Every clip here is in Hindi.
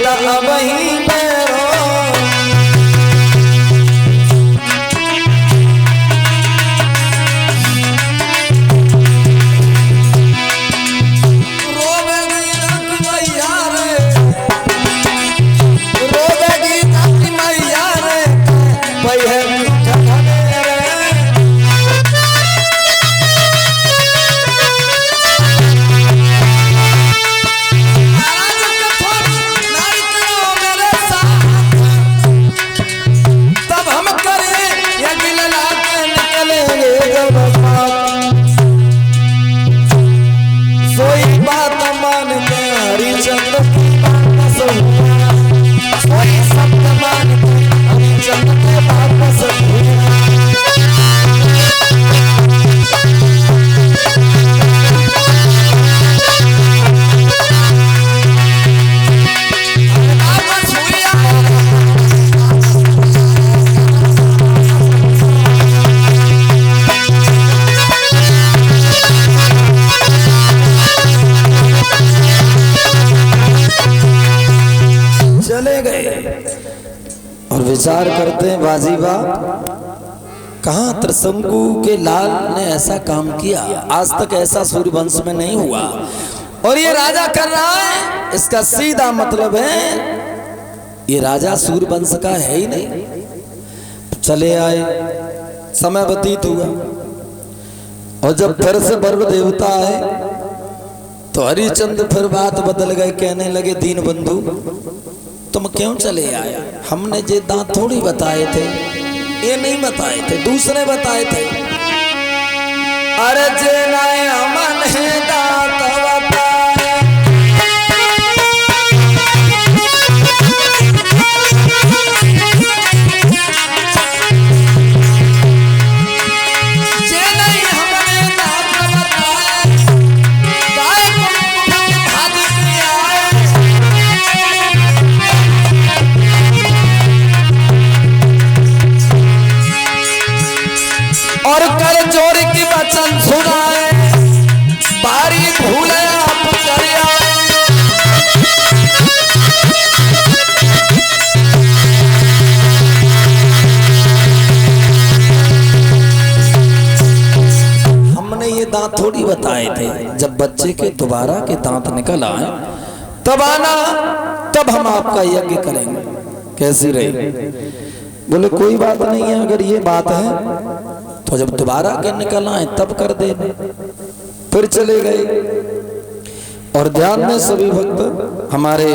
अब ही मेरो विचार करते हैं बाजीबा कहां त्रिशंकु के लाल ने ऐसा काम किया, आज तक ऐसा सूर्यवंश में नहीं हुआ और ये राजा कर रहा है। इसका सीधा मतलब है ये राजा सूर्यवंश का है ही नहीं। चले आए, समय व्यतीत हुआ और जब फिर से वर्ग देवता आए तो हरिचंद्र फिर बात बदल गए, कहने लगे दीन बंधु तुम क्यों चले आए? हमने ये दांत थोड़ी बताए थे, ये नहीं बताए थे, दूसरे बताए थे। अरे जे नाय हमने दांत बताए जे नहीं हमने दांत बताए गाय को भाग के आए और कर चोरी की वचन सुनाए बारी भूले आप कर हमने ये दांत थोड़ी बताए थे, जब बच्चे के दोबारा के दांत निकल आए तब आना, तब हम आपका यज्ञ करेंगे। कैसी रही? बोले कोई बात नहीं है, अगर ये बात है तो जब दोबारा के निकल आए तब कर दे। फिर चले गए और ध्यान में सभी भक्त हमारे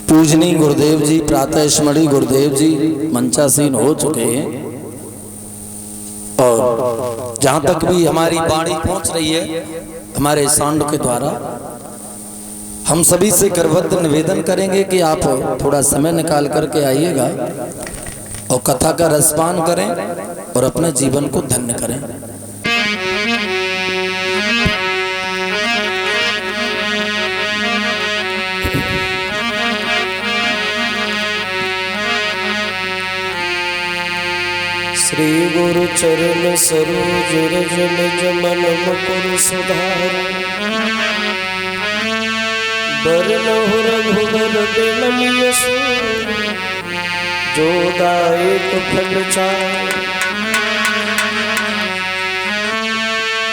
पूजनीय गुरुदेव जी, प्रातः स्मरणीय गुरुदेव जी मंचासीन हो चुके हैं और जहां तक भी हमारी वाणी पहुंच रही है हमारे सांड के द्वारा, हम सभी से करबद्ध निवेदन करेंगे कि आप थोड़ा समय निकाल करके आइएगा और कथा का रसपान करें और अपने जीवन को धन्य करें। श्री गुरु चरण सरोज रज निज मन मुकुर सुधार बरनहु रघुबर बिमल यशु जो दायक फल चाय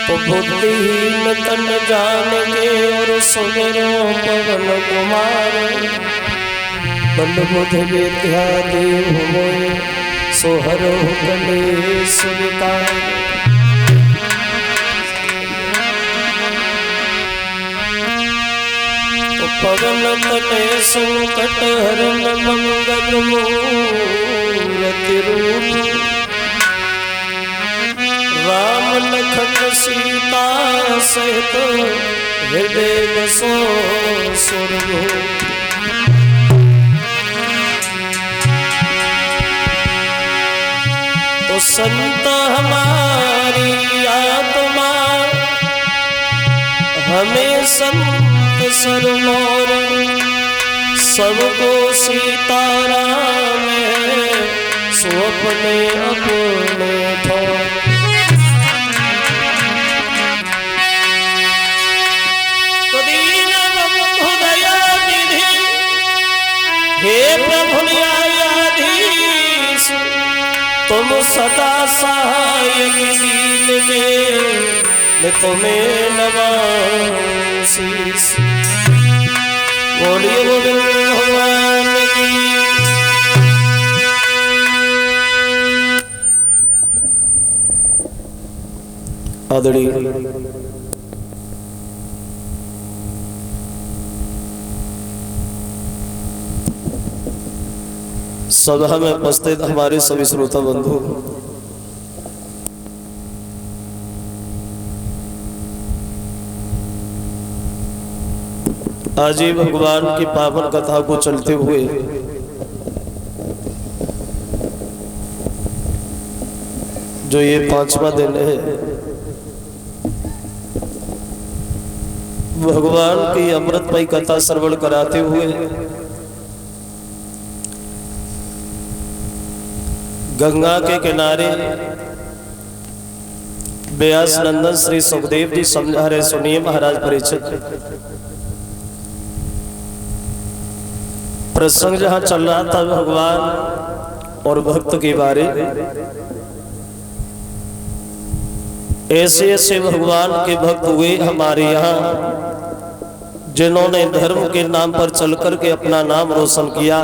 तो बुद्धिहीन तन जानेंगे और सुमिरो पवन कुमार बल बुध विद्या देव मोय सोहरो कलेश विकार पवन तटे संकट हरण मंगल मूर्ति रूप राम लखन सीता सहित हृदय बसो सुरभूप। तो संत हमारी आत्मा हमें संत सरमोर सबको सीताराम स्वप्ने अपने ठोर। तो दीन बंधु दया प्रभु न्यायाधीश तुम सदा सहायक दीन के, मैं तुम्हें नवाऊं शीश। बोलिए गोविंद भगवान की। आदरणीय सभा में उपस्थित हमारे सभी श्रोता बंधु, आज ही भगवान की पावन कथा को चलते हुए जो ये 5वां दिन है, भगवान की अमृतमयी कथा श्रवण कराते हुए गंगा के किनारे व्यास नंदन श्री सुखदेव जी समझा रहे। सुनिए महाराज परीक्षित, प्रसंग जहां चल रहा था भगवान और भक्त के बारे, ऐसे ऐसे भगवान के भक्त हुए हमारे यहाँ जिन्होंने धर्म के नाम पर चल करके अपना नाम रोशन किया,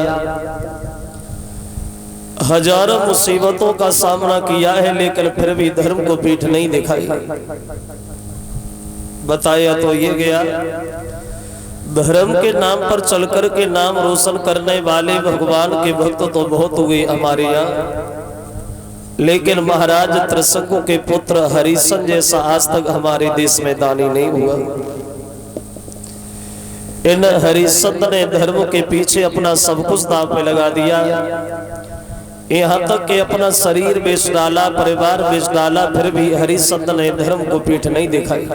हजारों मुसीबतों का सामना किया है, लेकिन फिर भी धर्म को पीठ नहीं दिखाई। बताया तो ये गया, धर्म के नाम पर चल करके नाम रोशन करने वाले भगवान के भक्त तो बहुत हुए हमारे यहाँ, लेकिन महाराज त्रिशंकु के पुत्र हरिशन जैसा आज तक हमारे देश में दानी नहीं हुआ। इन हरिशन ने धर्म के पीछे अपना सब कुछ दांव पे लगा दिया, यहाँ तक कि अपना शरीर बेच डाला, परिवार बेच डाला, फिर भी हरिशन ने धर्म को पीठ नहीं दिखाई।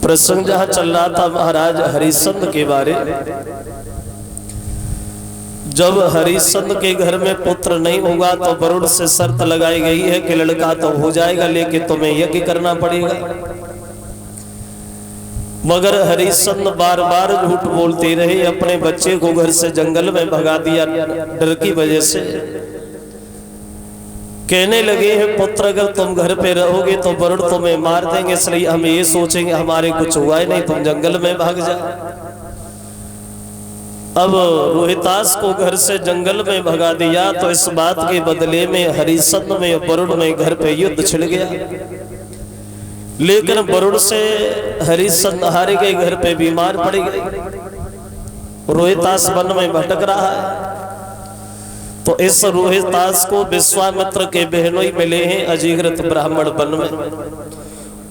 प्रसंग जहां चल रहा था महाराज हरिश्चंद्र के बारे, जब हरिश्चंद्र के घर में पुत्र नहीं होगा तो वरुण से शर्त लगाई गई है कि लड़का तो हो जाएगा, लेकिन तुम्हें यज्ञ करना पड़ेगा। मगर हरिश्चंद्र बार बार झूठ बोलते रहे, अपने बच्चे को घर से जंगल में भगा दिया डर की वजह से। कहने लगे हैं पुत्र अगर तुम घर पे रहोगे तो वरुण तुम्हें मार देंगे, इसलिए हम ये सोचेंगे हमारे कुछ हुआ ही नहीं, तुम जंगल में भाग जा। अब रोहितास को घर से जंगल में भगा दिया, तो इस बात के बदले में हरिश्चंद्र में वरुण में घर पे युद्ध छिड़ गया। लेकिन वरुण से हरिश्चंद्र हारे गए, घर पे बीमार पड़ गए, रोहितास वन में भटक रहा है। तो इस रोहितास को विश्वामित्र के बहनोई मिले हैं अजीकृत ब्राह्मण वन में,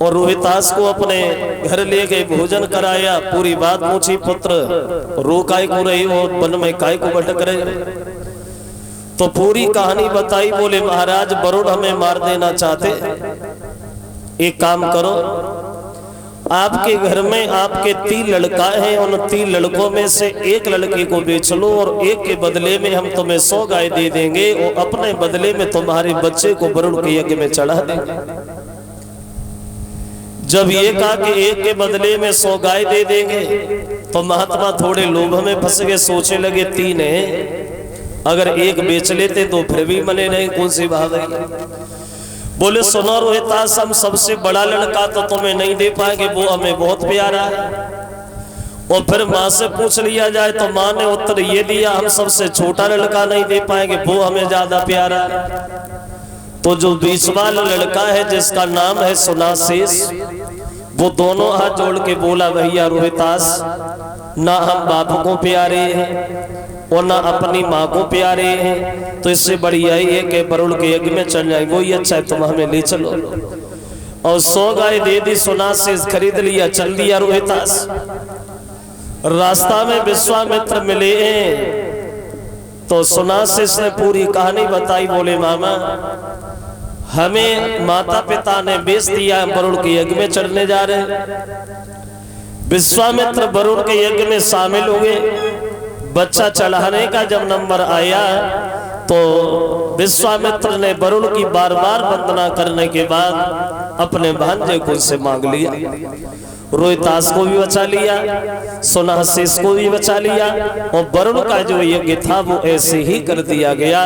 और रोहितास को अपने घर ले गए, भोजन कराया, पूरी बात पूछी, पुत्र रो काय को रही हो, वन में काय को भटक रहे। तो पूरी कहानी बताई। बोले महाराज वरुण हमें मार देना चाहते, एक काम करो, आपके घर में आपके 3 लड़का हैं, उन 3 लड़कों में से एक लड़के को बेच लो और एक के बदले में हम तुम्हें 100 गाय दे देंगे, और अपने बदले में तुम्हारे बच्चे को वरुण के यज्ञ में चढ़ा देंगे। जब ये कहा कि एक के बदले में 100 गाय दे देंगे, तो महात्मा थोड़े लोभ में फंस गए, सोचने लगे 3 है, अगर एक बेच लेते तो फिर भी मने नहीं, कौन सी बात है। बोले सुनो रोहितास, हम सबसे बड़ा लड़का तो तुम्हें नहीं दे पाएंगे, वो हमें बहुत प्यारा है। और फिर माँ से पूछ लिया जाए तो माँ ने उत्तर ये दिया, हम सबसे छोटा लड़का नहीं दे पाएंगे, वो हमें ज्यादा प्यारा है। तो जो बीच वाला लड़का है जिसका नाम है सुनासेस, वो दोनों हाथ जोड़ के बोला भैया रोहितास, ना हम बाप को प्यारे हैं और ना अपनी माँ को प्यारे हैं, तो इससे बढ़िया ही है कि वरुण के यज्ञ में चल जाए, वो ही अच्छा है, तुम हमें ले चलो। और 100 गाय दे दी, सुनासेस खरीद लिया, चल दिया रोहितास। रास्ता में विश्वामित्र मिले हैं, तो सुनासेस ने पूरी कहानी बताई। बोले मामा हमें माता पिता ने बेच दिया, वरुण के यज्ञ में चढ़ने जा रहे। विश्वामित्र वरुण के यज्ञ में शामिल हो गए। बच्चा चढ़ाने का जब नंबर आया तो विश्वामित्र ने वरुण की बार बार वंदना करने के बाद अपने भांजे को उनसे मांग लिया। रोहितास को भी बचा लिया, सुनासेस को भी बचा लिया, और वरुण का जो यज्ञ था वो ऐसे ही कर दिया गया।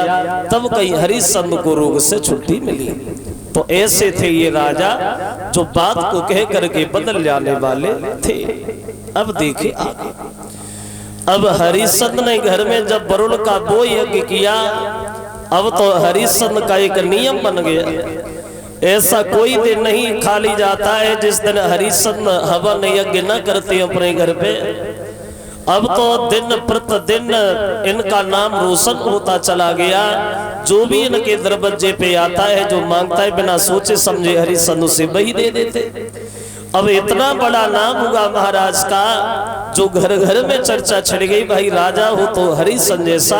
तब कहीं हरिश्चंद्र को रोग से छुट्टी मिली। तो ऐसे थे ये राजा जो बात को कह करके बदल जाने वाले थे। अब देखिए आगे, अब हरिश्चंद्र ने घर में जब वरुण का वो यज्ञ किया, अब तो हरिश्चंद्र का एक नियम बन गया, ऐसा कोई दिन नहीं खाली जाता है जिस दिन हरिश्चंद्र हवन यज्ञ न करते अपने घर पे। अब तो दिन प्रतिदिन इनका नाम रोशन होता चला गया। जो भी इनके दरवाजे पे आता है, जो मांगता है, बिना सोचे समझे हरिश्चंद्र से वही दे देते। अब इतना बड़ा नाम हुआ महाराज का, जो घर घर में चर्चा छिड़ गई, भाई राजा हो तो हरिश्चंद्र जैसा,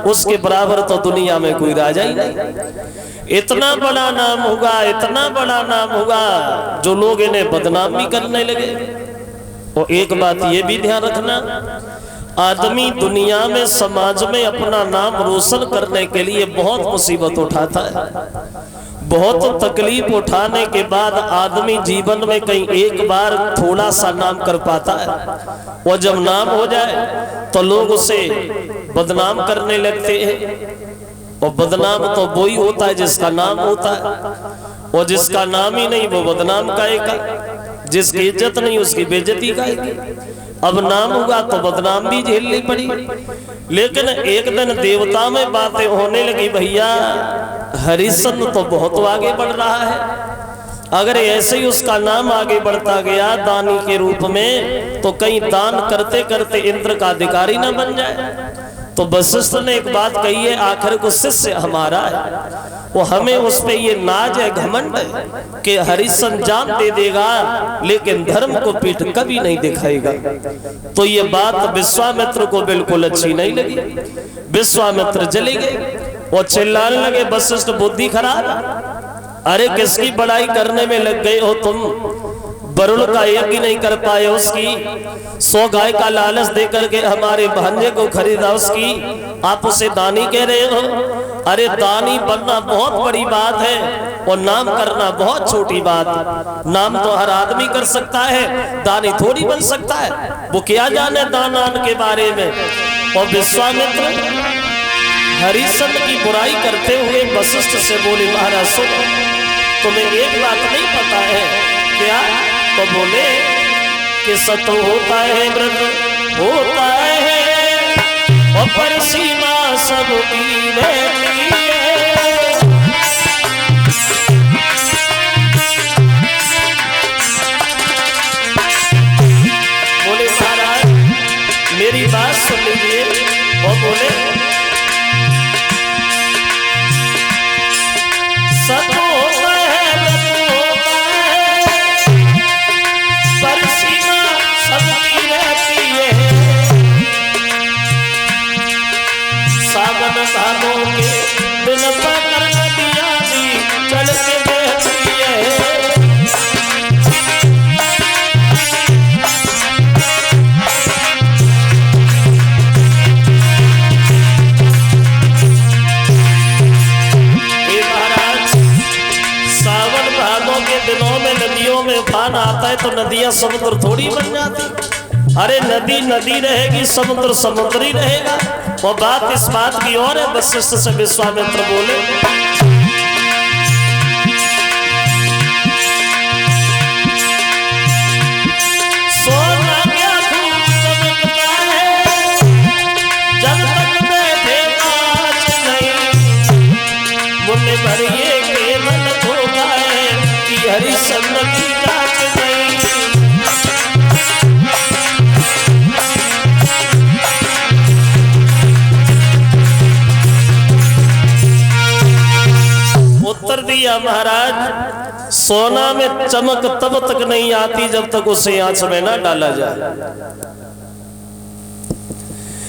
उसके बराबर तो दुनिया में कोई राजा ही नहीं। इतना बड़ा नाम होगा, इतना बड़ा नाम होगा, जो लोग इन्हें बदनाम भी करने लगे। और एक बात ये भी ध्यान रखना, आदमी दुनिया में समाज में अपना नाम रोशन करने के लिए बहुत मुसीबत उठाता है, बहुत तकलीफ उठाने के बाद आदमी जीवन में कहीं एक बार थोड़ा सा नाम कर पाता है। और जब नाम हो जाए तो लोग उसे बदनाम करने लगते हैं। और बदनाम तो वही होता है जिसका नाम होता है, और जिसका नाम ही नहीं वो बदनाम कहेगा, जिसकी इज्जत नहीं उसकी बेइज्जती कहेगी। अब नाम हुआ तो बदनाम भी झेलनी पड़ी। लेकिन एक दिन देवता में बातें होने लगी, भैया हरिश्चंद्र तो बहुत आगे बढ़ रहा है, अगर ऐसे ही उसका नाम आगे बढ़ता गया दानी के रूप में, तो कहीं दान करते करते इंद्र का अधिकारी न बन जाए। तो वशिष्ठ ने एक बात कही है, आखिर को शिष्य हमारा है, वो हमें उस पे ये नाज है, घमंड है कि हरिश्चंद्र जान दे देगा लेकिन धर्म को पीठ कभी नहीं दिखाएगा। तो ये बात विश्वामित्र को बिल्कुल अच्छी नहीं लगी। विश्वामित्र जले गए और चिल्लाने लगे, वशिष्ठ बुद्धि खराब, अरे किसकी बड़ाई करने में लग गए हो तुम? वरुण का यज्ञ नहीं कर पाए, उसकी 100 गाय का लालच दे करके हमारे भांजे को खरीदा उसकी, आप उसे दानी कह रहे हो? अरे दानी बनना बहुत बड़ी बात है और नाम करना बहुत छोटी बात। नाम तो हर आदमी कर सकता है, दानी थोड़ी बन सकता है। वो क्या जाने दानान के बारे में। और विश्वामित्र हरिश्चंद्र की बुराई करते हुए वशिष्ठ से बोले, महाराज सुनो, तुम्हें एक बात नहीं पता है क्या? तो बोले कि सत्य होता है, व्रत होता है, और पर सीमा सबकी रहती है। बोले महाराज मेरी बात सुन लीजिए। और बोले सत्य होता है, सावन भादों के दिन पकड़ नदियाँ भी चल के बहती है। महाराज सावन भादों के दिनों में नदियों में उफान आता है तो नदियाँ समुद्र थोड़ी बन जाती। अरे नदी नदी रहेगी, समुद्र समुद्र ही रहेगा। और बात इस बात की और है, वशिष्ठ से विश्वामित्र बोले, सोना क्या चमकता है जब तक बैठे कांच नहीं, मुन्ने भर ये केवल धोखा है कि हरिश्चंद्र की जांच नहीं। उत्तर दिया, महाराज सोना में चमक तब तक नहीं आती जब तक उसे आंच में ना डाला जाए।